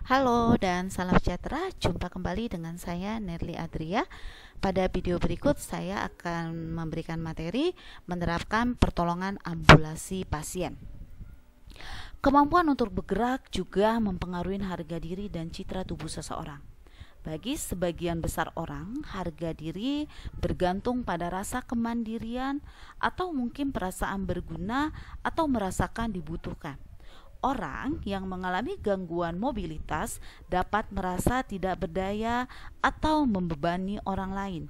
Halo dan salam sejahtera, jumpa kembali dengan saya Nerly Adria. Pada video berikut saya akan memberikan materi menerapkan pertolongan ambulasi pasien. Kemampuan untuk bergerak juga mempengaruhi harga diri dan citra tubuh seseorang. Bagi sebagian besar orang, harga diri bergantung pada rasa kemandirian atau mungkin perasaan berguna atau merasakan dibutuhkan. Orang yang mengalami gangguan mobilitas dapat merasa tidak berdaya atau membebani orang lain.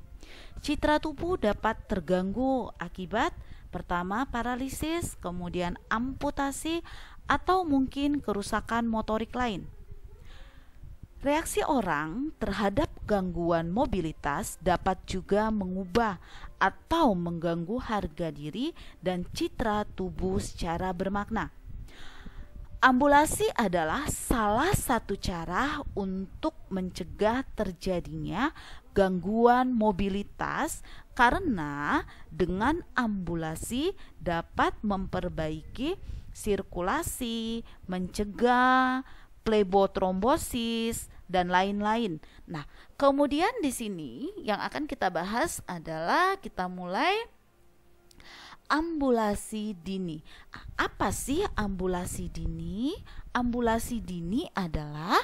Citra tubuh dapat terganggu akibat pertama paralisis, kemudian amputasi, atau mungkin kerusakan motorik lain. Reaksi orang terhadap gangguan mobilitas dapat juga mengubah atau mengganggu harga diri dan citra tubuh secara bermakna. Ambulasi adalah salah satu cara untuk mencegah terjadinya gangguan mobilitas karena dengan ambulasi dapat memperbaiki sirkulasi, mencegah plebotrombosis dan lain-lain. Nah, kemudian di sini yang akan kita bahas adalah kita mulai ambulasi dini. Apa sih ambulasi dini? Ambulasi dini adalah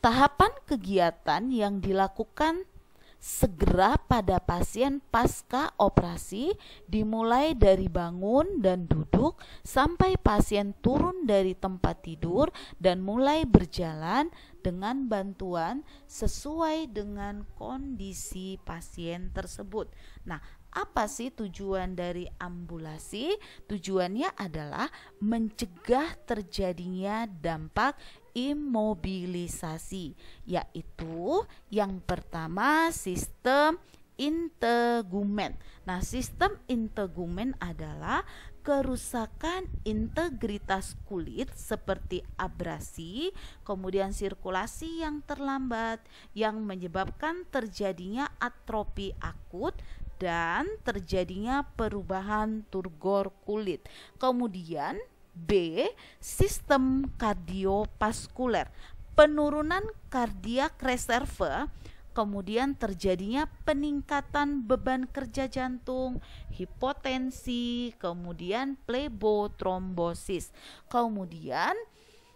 tahapan kegiatan yang dilakukan segera pada pasien pasca operasi, dimulai dari bangun dan duduk sampai pasien turun dari tempat tidur dan mulai berjalan dengan bantuan sesuai dengan kondisi pasien tersebut. Nah, apa sih tujuan dari ambulasi? Tujuannya adalah mencegah terjadinya dampak imobilisasi, yaitu yang pertama sistem integumen. Nah, sistem integumen adalah kerusakan integritas kulit seperti abrasi, kemudian sirkulasi yang terlambat yang menyebabkan terjadinya atrofi akut dan terjadinya perubahan turgor kulit. Kemudian B, sistem kardiovaskuler, penurunan kardiak reserve, kemudian terjadinya peningkatan beban kerja jantung, hipotensi, kemudian plebotrombosis. Kemudian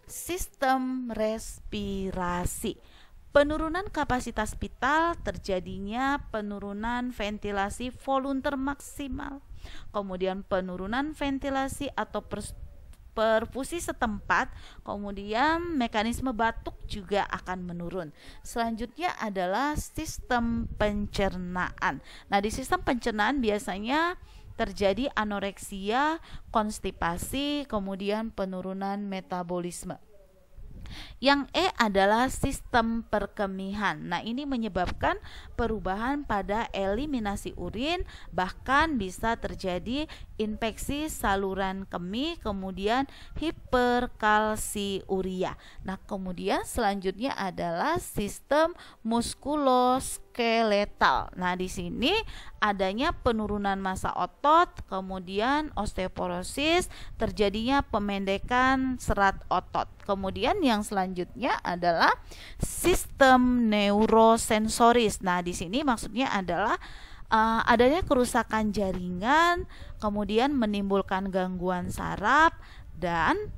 sistem respirasi, penurunan kapasitas vital, terjadinya penurunan ventilasi volunteer maksimal, kemudian penurunan ventilasi atau perfusi setempat, kemudian mekanisme batuk juga akan menurun. Selanjutnya adalah sistem pencernaan. Nah, di sistem pencernaan biasanya terjadi anoreksia, konstipasi, kemudian penurunan metabolisme. Yang E adalah sistem perkemihan. Nah, ini menyebabkan perubahan pada eliminasi urin, bahkan bisa terjadi infeksi saluran kemih, kemudian hiperkalsiuria. Nah, kemudian selanjutnya adalah sistem muskuloskeletal. Nah, di sini adanya penurunan massa otot, kemudian osteoporosis, terjadinya pemendekan serat otot. Kemudian yang selanjutnya adalah sistem neurosensoris. Nah, di sini maksudnya adalah adanya kerusakan jaringan, kemudian menimbulkan gangguan saraf, dan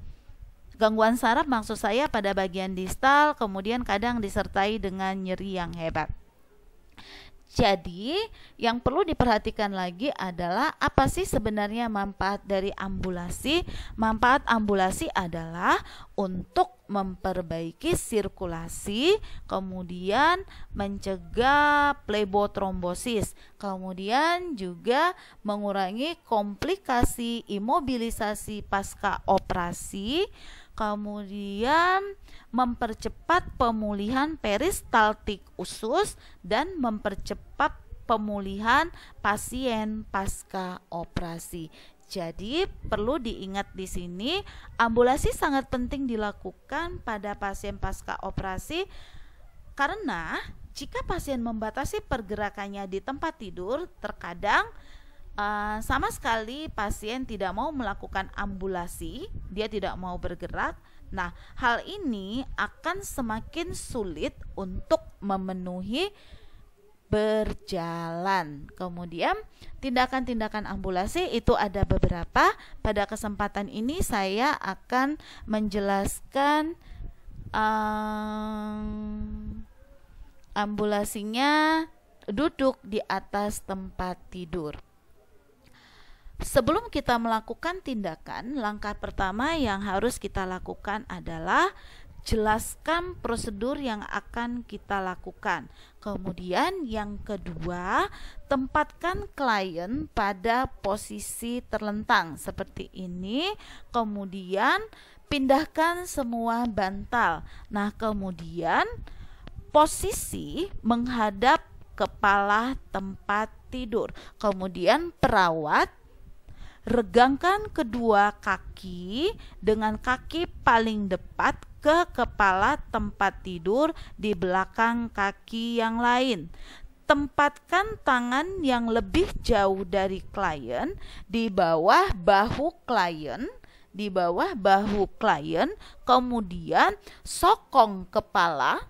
gangguan saraf maksud saya pada bagian distal, kemudian kadang disertai dengan nyeri yang hebat. Jadi, yang perlu diperhatikan lagi adalah apa sih sebenarnya manfaat dari ambulasi? Manfaat ambulasi adalah untuk memperbaiki sirkulasi, kemudian mencegah plebotrombosis, kemudian juga mengurangi komplikasi imobilisasi pasca operasi, kemudian mempercepat pemulihan peristaltik usus dan mempercepat pemulihan pasien pasca operasi. Jadi perlu diingat di sini, ambulasi sangat penting dilakukan pada pasien pasca operasi karena jika pasien membatasi pergerakannya di tempat tidur, terkadang sama sekali pasien tidak mau melakukan ambulasi, dia tidak mau bergerak, Nah, hal ini akan semakin sulit untuk memenuhi berjalan. Kemudian tindakan-tindakan ambulasi itu ada beberapa. Pada kesempatan ini saya akan menjelaskan ambulasinya duduk di atas tempat tidur. Sebelum kita melakukan tindakan, langkah pertama yang harus kita lakukan adalah jelaskan prosedur yang akan kita lakukan. Kemudian yang kedua, tempatkan klien pada posisi terlentang seperti ini. Kemudian pindahkan semua bantal. Nah, kemudian posisi menghadap kepala tempat tidur. Kemudian perawat regangkan kedua kaki dengan kaki paling depan ke kepala tempat tidur di belakang kaki yang lain. Tempatkan tangan yang lebih jauh dari klien di bawah bahu klien, kemudian sokong kepala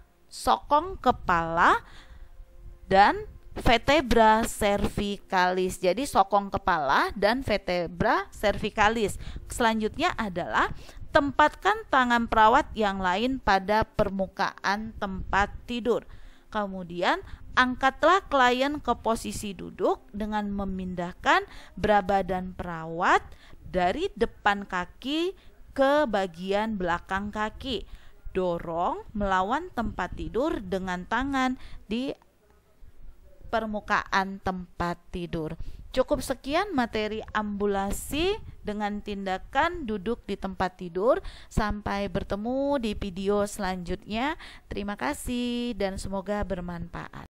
dan vertebra cervicalis. Jadi sokong kepala dan vertebra cervicalis. Selanjutnya adalah tempatkan tangan perawat yang lain pada permukaan tempat tidur. Kemudian angkatlah klien ke posisi duduk dengan memindahkan badan perawat dari depan kaki ke bagian belakang kaki. Dorong melawan tempat tidur dengan tangan di permukaan tempat tidur. Cukup sekian materi ambulasi dengan tindakan duduk di tempat tidur. Sampai bertemu di video selanjutnya. Terima kasih dan semoga bermanfaat.